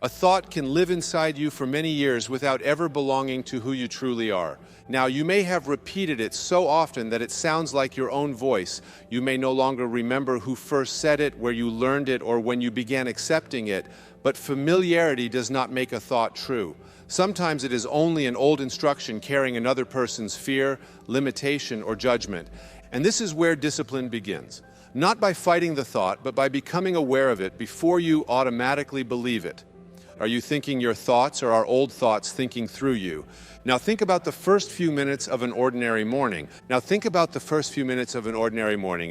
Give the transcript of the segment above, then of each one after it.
A thought can live inside you for many years without ever belonging to who you truly are. Now, you may have repeated it so often that it sounds like your own voice. You may no longer remember who first said it, where you learned it, or when you began accepting it, but familiarity does not make a thought true. Sometimes it is only an old instruction carrying another person's fear, limitation, or judgment. And this is where discipline begins. Not by fighting the thought, but by becoming aware of it before you automatically believe it. Are you thinking your thoughts, or are old thoughts thinking through you? Now think about the first few minutes of an ordinary morning.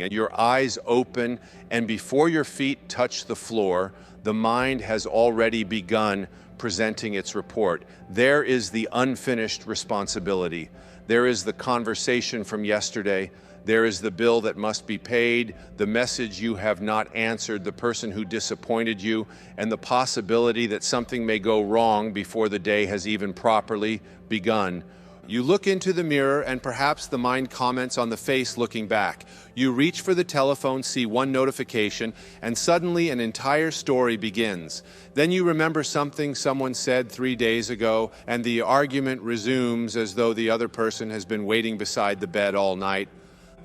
And your eyes open, and before your feet touch the floor, the mind has already begun presenting its report. There is the unfinished responsibility. There is the conversation from yesterday. There is the bill that must be paid, the message you have not answered, the person who disappointed you, and the possibility that something may go wrong before the day has even properly begun. You look into the mirror, and perhaps the mind comments on the face looking back. You reach for the telephone, see one notification, and suddenly an entire story begins. Then you remember something someone said 3 days ago, and the argument resumes as though the other person has been waiting beside the bed all night.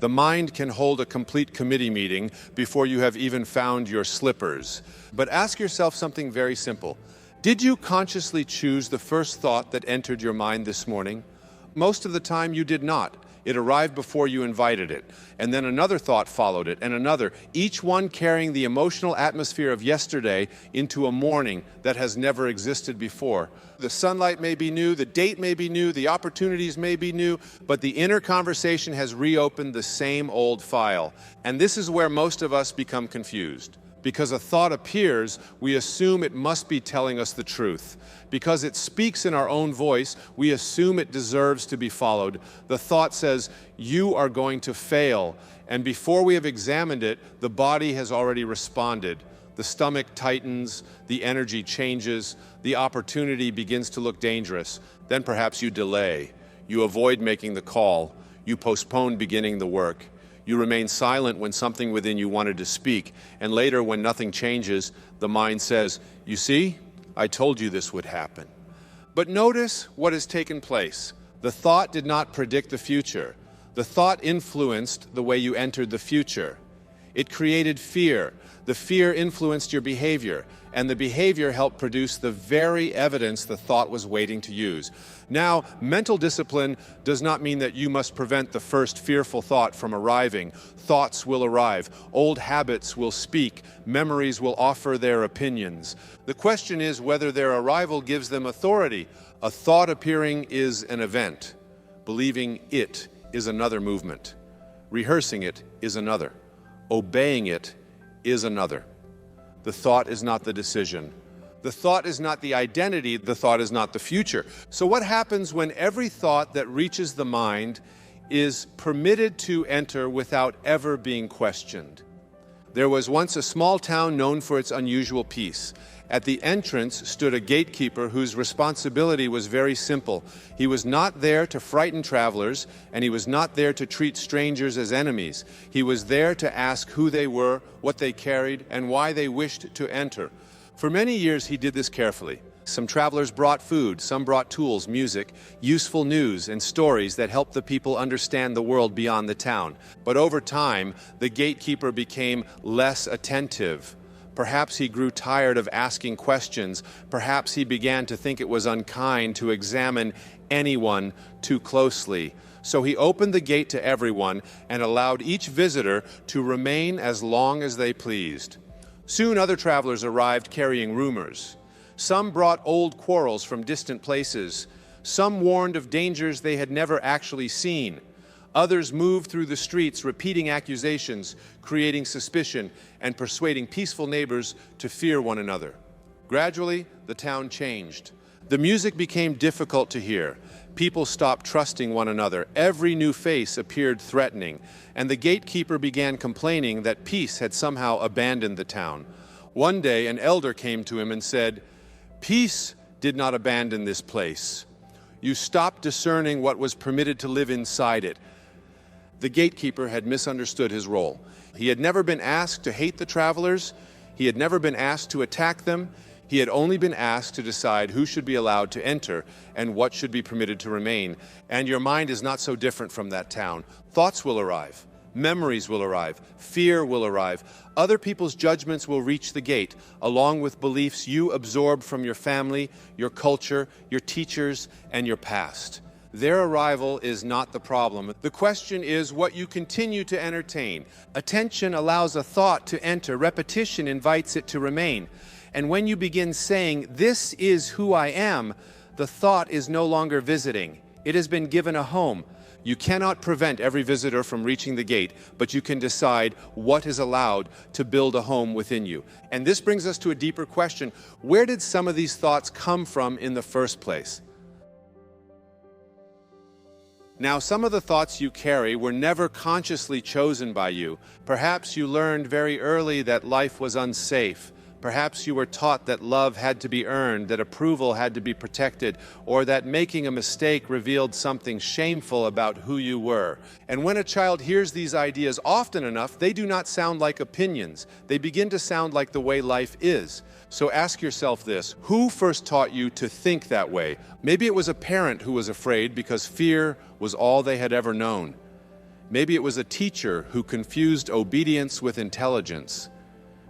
The mind can hold a complete committee meeting before you have even found your slippers. But ask yourself something very simple. Did you consciously choose the first thought that entered your mind this morning? Most of the time you did not. It arrived before you invited it. And then another thought followed it, and another, each one carrying the emotional atmosphere of yesterday into a morning that has never existed before. The sunlight may be new, the date may be new, the opportunities may be new, but the inner conversation has reopened the same old file. And this is where most of us become confused. Because a thought appears, we assume it must be telling us the truth. Because it speaks in our own voice, we assume it deserves to be followed. The thought says, "You are going to fail." And before we have examined it, the body has already responded. The stomach tightens, the energy changes, the opportunity begins to look dangerous. Then perhaps you delay. You avoid making the call. You postpone beginning the work. You remain silent when something within you wanted to speak, and later when nothing changes, the mind says, "You see, I told you this would happen." But notice what has taken place. The thought did not predict the future. The thought influenced the way you entered the future. It created fear. The fear influenced your behavior, and the behavior helped produce the very evidence the thought was waiting to use. Now, mental discipline does not mean that you must prevent the first fearful thought from arriving. Thoughts will arrive. Old habits will speak. Memories will offer their opinions. The question is whether their arrival gives them authority. A thought appearing is an event. Believing it is another movement. Rehearsing it is another. Obeying it is another. The thought is not the decision. The thought is not the identity. The thought is not the future. So what happens when every thought that reaches the mind is permitted to enter without ever being questioned? There was once a small town known for its unusual peace. At the entrance stood a gatekeeper whose responsibility was very simple. He was not there to frighten travelers, and he was not there to treat strangers as enemies. He was there to ask who they were, what they carried, and why they wished to enter. For many years he did this carefully. Some travelers brought food, some brought tools, music, useful news, and stories that helped the people understand the world beyond the town. But over time, the gatekeeper became less attentive. Perhaps he grew tired of asking questions. Perhaps he began to think it was unkind to examine anyone too closely. So he opened the gate to everyone and allowed each visitor to remain as long as they pleased. Soon other travelers arrived carrying rumors. Some brought old quarrels from distant places. Some warned of dangers they had never actually seen. Others moved through the streets repeating accusations, creating suspicion, and persuading peaceful neighbors to fear one another. Gradually, the town changed. The music became difficult to hear. People stopped trusting one another. Every new face appeared threatening, and the gatekeeper began complaining that peace had somehow abandoned the town. One day, an elder came to him and said, "Peace did not abandon this place. You stopped discerning what was permitted to live inside it." The gatekeeper had misunderstood his role. He had never been asked to hate the travelers. He had never been asked to attack them. He had only been asked to decide who should be allowed to enter and what should be permitted to remain. And your mind is not so different from that town. Thoughts will arrive. Memories will arrive. Fear will arrive. Other people's judgments will reach the gate, along with beliefs you absorb from your family, your culture, your teachers, and your past. Their arrival is not the problem. The question is what you continue to entertain. Attention allows a thought to enter. Repetition invites it to remain. And when you begin saying, "This is who I am," the thought is no longer visiting. It has been given a home. You cannot prevent every visitor from reaching the gate, but you can decide what is allowed to build a home within you. And this brings us to a deeper question. Where did some of these thoughts come from in the first place? Now, some of the thoughts you carry were never consciously chosen by you. Perhaps you learned very early that life was unsafe. Perhaps you were taught that love had to be earned, that approval had to be protected, or that making a mistake revealed something shameful about who you were. And when a child hears these ideas often enough, they do not sound like opinions. They begin to sound like the way life is. So ask yourself this: who first taught you to think that way? Maybe it was a parent who was afraid because fear was all they had ever known. Maybe it was a teacher who confused obedience with intelligence.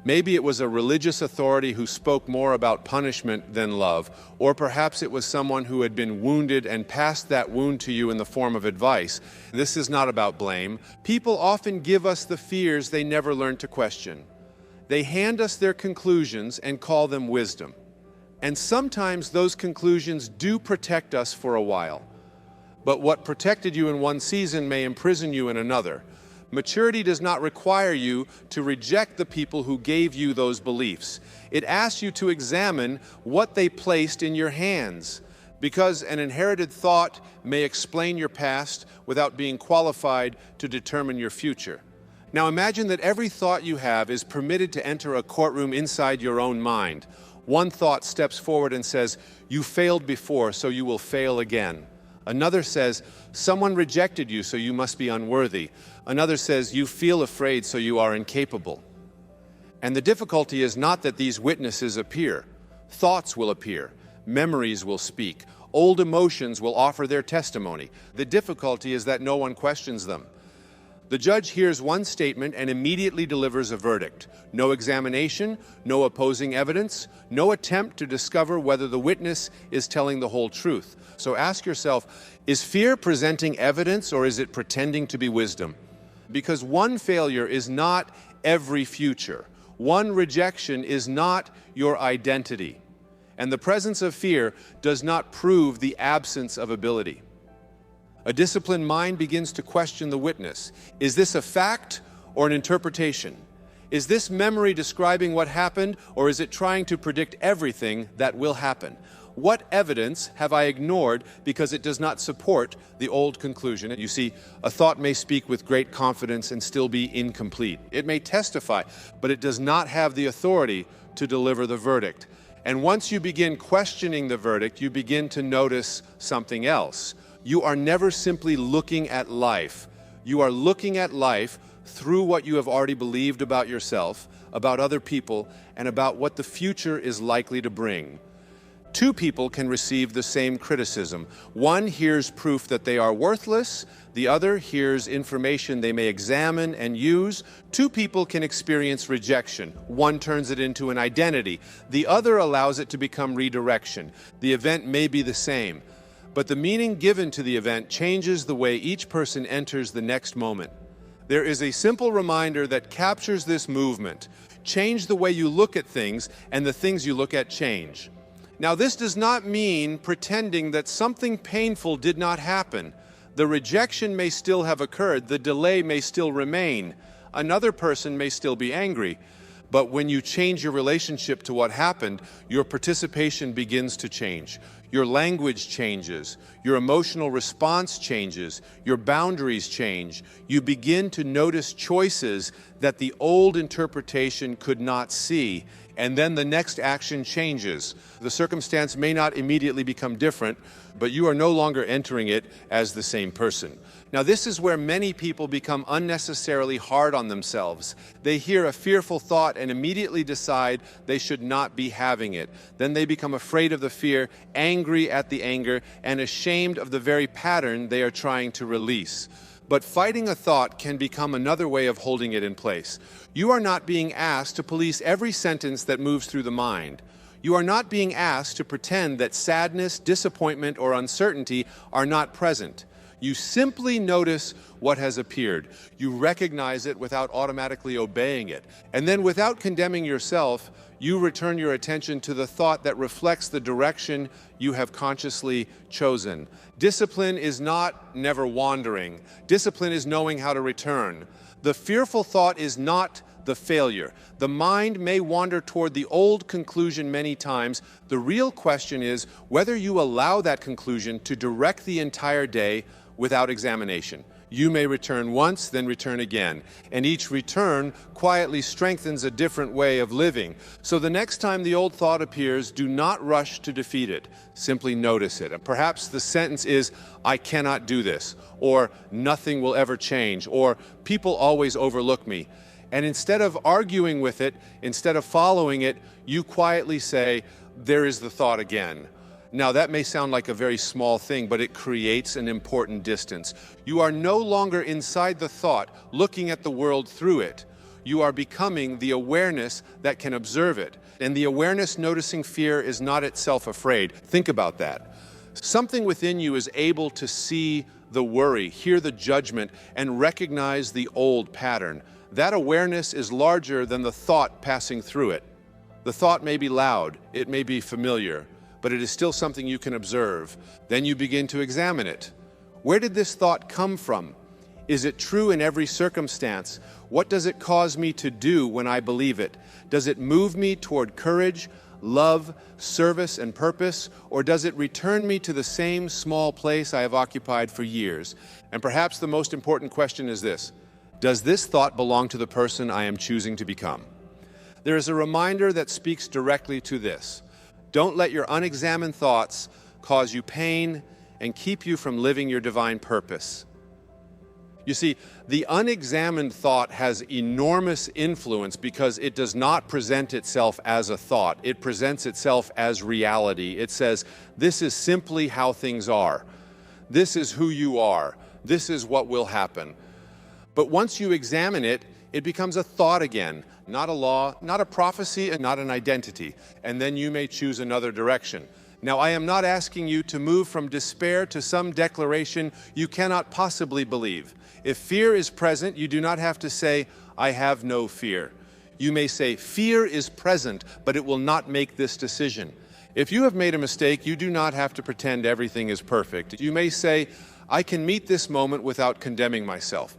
Maybe it was a religious authority who spoke more about punishment than love, or perhaps it was someone who had been wounded and passed that wound to you in the form of advice. This is not about blame. People often give us the fears they never learned to question. They hand us their conclusions and call them wisdom. And sometimes those conclusions do protect us for a while. But what protected you in one season may imprison you in another. Maturity does not require you to reject the people who gave you those beliefs. It asks you to examine what they placed in your hands, because an inherited thought may explain your past without being qualified to determine your future. Now imagine that every thought you have is permitted to enter a courtroom inside your own mind. One thought steps forward and says, "You failed before, so you will fail again." Another says, "Someone rejected you, so you must be unworthy." Another says, "You feel afraid, so you are incapable." And the difficulty is not that these witnesses appear. Thoughts will appear. Memories will speak. Old emotions will offer their testimony. The difficulty is that no one questions them. The judge hears one statement and immediately delivers a verdict. No examination, no opposing evidence, no attempt to discover whether the witness is telling the whole truth. So ask yourself, is fear presenting evidence or is it pretending to be wisdom? Because one failure is not every future. One rejection is not your identity. And the presence of fear does not prove the absence of ability. A disciplined mind begins to question the witness. Is this a fact or an interpretation? Is this memory describing what happened, or is it trying to predict everything that will happen? What evidence have I ignored because it does not support the old conclusion? You see, a thought may speak with great confidence and still be incomplete. It may testify, but it does not have the authority to deliver the verdict. And once you begin questioning the verdict, you begin to notice something else. You are never simply looking at life. You are looking at life through what you have already believed about yourself, about other people, and about what the future is likely to bring. Two people can receive the same criticism. One hears proof that they are worthless. The other hears information they may examine and use. Two people can experience rejection. One turns it into an identity. The other allows it to become redirection. The event may be the same, but the meaning given to the event changes the way each person enters the next moment. There is a simple reminder that captures this movement. Change the way you look at things, and the things you look at change. Now, this does not mean pretending that something painful did not happen. The rejection may still have occurred. The delay may still remain. Another person may still be angry. But when you change your relationship to what happened, your participation begins to change. Your language changes. Your emotional response changes. Your boundaries change. You begin to notice choices that the old interpretation could not see. And then the next action changes. The circumstance may not immediately become different, but you are no longer entering it as the same person. Now, this is where many people become unnecessarily hard on themselves. They hear a fearful thought and immediately decide they should not be having it. Then they become afraid of the fear, angry at the anger, and ashamed of the very pattern they are trying to release. But fighting a thought can become another way of holding it in place. You are not being asked to police every sentence that moves through the mind. You are not being asked to pretend that sadness, disappointment, or uncertainty are not present. You simply notice what has appeared. You recognize it without automatically obeying it. And then, without condemning yourself, you return your attention to the thought that reflects the direction you have consciously chosen. Discipline is not never wandering. Discipline is knowing how to return. The fearful thought is not the failure. The mind may wander toward the old conclusion many times. The real question is whether you allow that conclusion to direct the entire day without examination. You may return once, then return again. And each return quietly strengthens a different way of living. So the next time the old thought appears, do not rush to defeat it. Simply notice it. And perhaps the sentence is, I cannot do this, or nothing will ever change, or people always overlook me. And instead of arguing with it, instead of following it, you quietly say, there is the thought again. Now, that may sound like a very small thing, but it creates an important distance. You are no longer inside the thought, looking at the world through it. You are becoming the awareness that can observe it. And the awareness noticing fear is not itself afraid. Think about that. Something within you is able to see the worry, hear the judgment, and recognize the old pattern. That awareness is larger than the thought passing through it. The thought may be loud, it may be familiar, but it is still something you can observe. Then you begin to examine it. Where did this thought come from? Is it true in every circumstance? What does it cause me to do when I believe it? Does it move me toward courage, love, service, and purpose? Or does it return me to the same small place I have occupied for years? And perhaps the most important question is this: does this thought belong to the person I am choosing to become? There is a reminder that speaks directly to this. Don't let your unexamined thoughts cause you pain and keep you from living your divine purpose. You see, the unexamined thought has enormous influence because it does not present itself as a thought. It presents itself as reality. It says, this is simply how things are. This is who you are. This is what will happen. But once you examine it, it becomes a thought again, not a law, not a prophecy, and not an identity. And then you may choose another direction. Now, I am not asking you to move from despair to some declaration you cannot possibly believe. If fear is present, you do not have to say, I have no fear. You may say, fear is present, but it will not make this decision. If you have made a mistake, you do not have to pretend everything is perfect. You may say, I can meet this moment without condemning myself.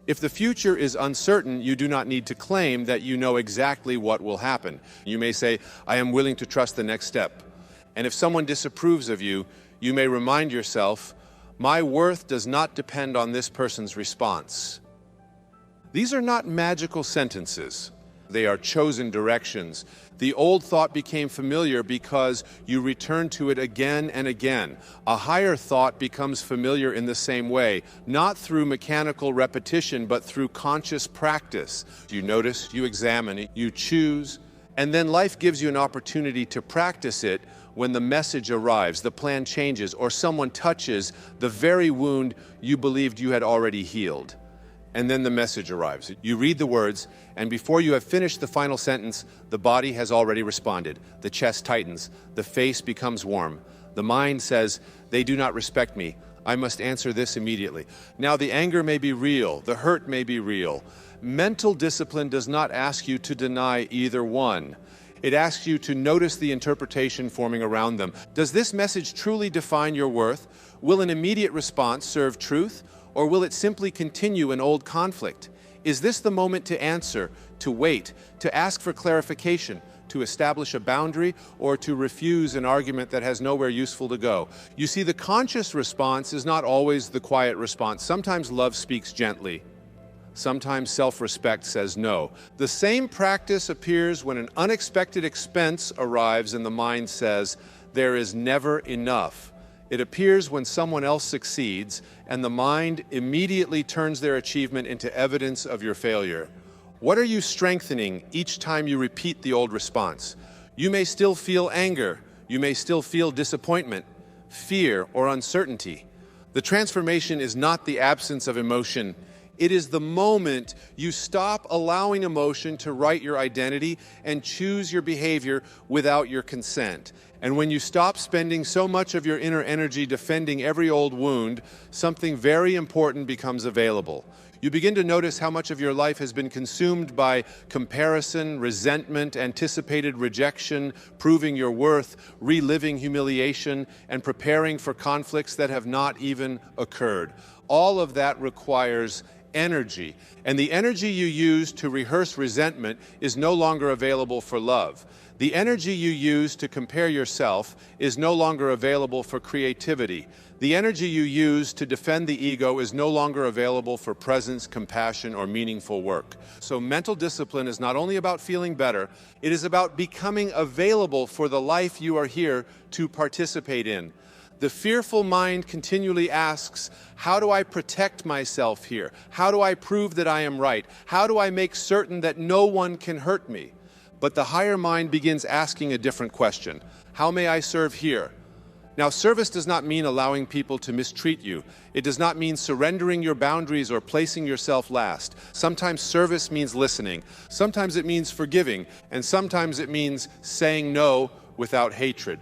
If the future is uncertain, you do not need to claim that you know exactly what will happen. You may say, I am willing to trust the next step. And if someone disapproves of you, you may remind yourself, my worth does not depend on this person's response. These are not magical sentences. They are chosen directions. The old thought became familiar because you return to it again and again. A higher thought becomes familiar in the same way, not through mechanical repetition, but through conscious practice. You notice, you examine it, you choose, and then life gives you an opportunity to practice it when the message arrives, the plan changes, or someone touches the very wound you believed you had already healed. And then the message arrives. You read the words, and before you have finished the final sentence, the body has already responded. The chest tightens. The face becomes warm. The mind says, they do not respect me. I must answer this immediately. Now, the anger may be real. The hurt may be real. Mental discipline does not ask you to deny either one. It asks you to notice the interpretation forming around them. Does this message truly define your worth? Will an immediate response serve truth? Or will it simply continue an old conflict? Is this the moment to answer, to wait, to ask for clarification, to establish a boundary, or to refuse an argument that has nowhere useful to go? You see, the conscious response is not always the quiet response. Sometimes love speaks gently. Sometimes self-respect says no. The same practice appears when an unexpected expense arrives and the mind says, there is never enough. It appears when someone else succeeds and the mind immediately turns their achievement into evidence of your failure. What are you strengthening each time you repeat the old response? You may still feel anger. You may still feel disappointment, fear, or uncertainty. The transformation is not the absence of emotion. It is the moment you stop allowing emotion to write your identity and choose your behavior without your consent. And when you stop spending so much of your inner energy defending every old wound, something very important becomes available. You begin to notice how much of your life has been consumed by comparison, resentment, anticipated rejection, proving your worth, reliving humiliation, and preparing for conflicts that have not even occurred. All of that requires energy, and the energy you use to rehearse resentment is no longer available for love. The energy you use to compare yourself is no longer available for creativity. The energy you use to defend the ego is no longer available for presence, compassion, or meaningful work. So mental discipline is not only about feeling better, it is about becoming available for the life you are here to participate in. The fearful mind continually asks, how do I protect myself here? How do I prove that I am right? How do I make certain that no one can hurt me? But the higher mind begins asking a different question. How may I serve here? Now, service does not mean allowing people to mistreat you. It does not mean surrendering your boundaries or placing yourself last. Sometimes service means listening. Sometimes it means forgiving. And sometimes it means saying no without hatred.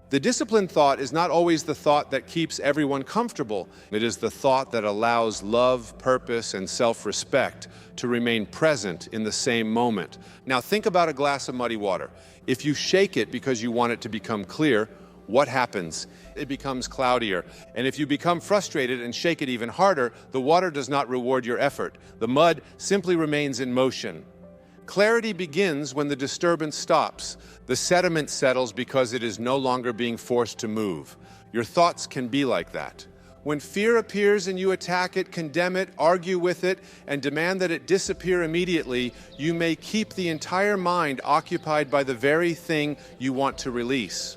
The disciplined thought is not always the thought that keeps everyone comfortable. It is the thought that allows love, purpose, and self-respect to remain present in the same moment. Now think about a glass of muddy water. If you shake it because you want it to become clear, what happens? It becomes cloudier. And if you become frustrated and shake it even harder, the water does not reward your effort. The mud simply remains in motion. Clarity begins when the disturbance stops. The sediment settles because it is no longer being forced to move. Your thoughts can be like that. When fear appears and you attack it, condemn it, argue with it, and demand that it disappear immediately, you may keep the entire mind occupied by the very thing you want to release.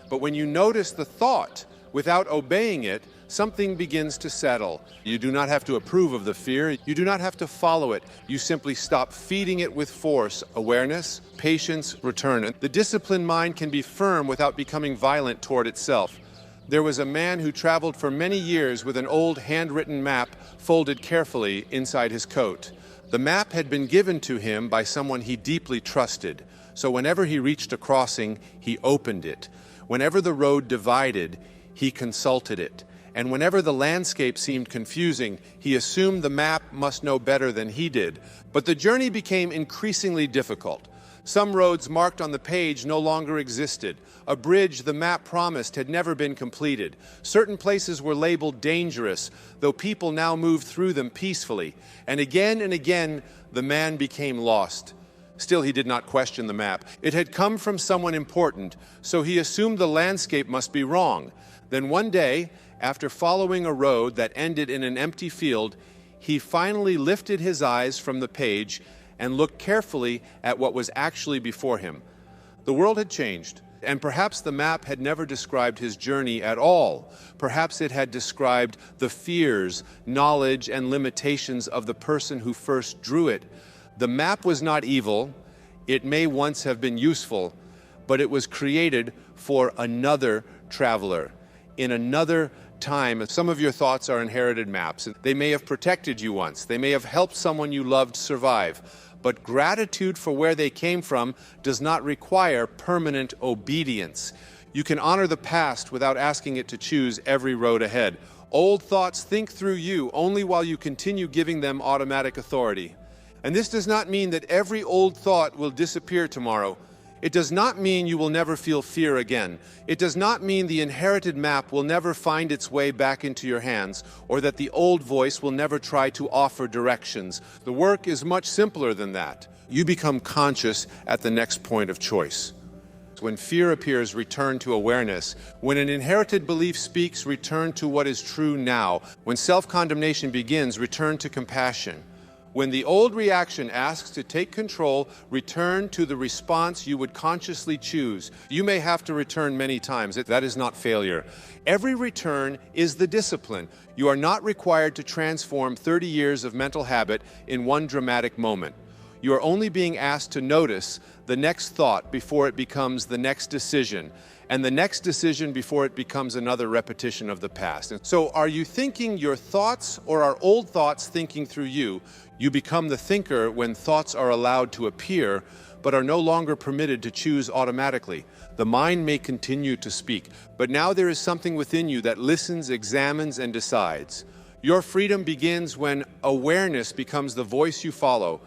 But when you notice the thought without obeying it, something begins to settle. You do not have to approve of the fear. You do not have to follow it. You simply stop feeding it with force. Awareness, patience, return. The disciplined mind can be firm without becoming violent toward itself. There was a man who traveled for many years with an old handwritten map folded carefully inside his coat. The map had been given to him by someone he deeply trusted. So whenever he reached a crossing, he opened it. Whenever the road divided, he consulted it. And whenever the landscape seemed confusing, he assumed the map must know better than he did. But the journey became increasingly difficult. Some roads marked on the page no longer existed. A bridge the map promised had never been completed. Certain places were labeled dangerous, though people now moved through them peacefully. And again, the man became lost. Still, he did not question the map. It had come from someone important, so he assumed the landscape must be wrong. Then one day, after following a road that ended in an empty field, he finally lifted his eyes from the page and looked carefully at what was actually before him. The world had changed, and perhaps the map had never described his journey at all. Perhaps it had described the fears, knowledge, and limitations of the person who first drew it. The map was not evil. It may once have been useful, but it was created for another traveler in another time. Some of your thoughts are inherited maps. They may have protected you once. They may have helped someone you loved survive. But gratitude for where they came from does not require permanent obedience. You can honor the past without asking it to choose every road ahead. Old thoughts think through you only while you continue giving them automatic authority. And this does not mean that every old thought will disappear tomorrow. It does not mean you will never feel fear again. It does not mean the inherited map will never find its way back into your hands, or that the old voice will never try to offer directions. The work is much simpler than that. You become conscious at the next point of choice. When fear appears, return to awareness. When an inherited belief speaks, return to what is true now. When self-condemnation begins, return to compassion. When the old reaction asks to take control, return to the response you would consciously choose. You may have to return many times. That is not failure. Every return is the discipline. You are not required to transform 30 years of mental habit in one dramatic moment. You are only being asked to notice the next thought before it becomes the next decision, and the next decision before it becomes another repetition of the past. And so, are you thinking your thoughts, or are old thoughts thinking through you? You become the thinker when thoughts are allowed to appear, but are no longer permitted to choose automatically. The mind may continue to speak, but now there is something within you that listens, examines, and decides. Your freedom begins when awareness becomes the voice you follow,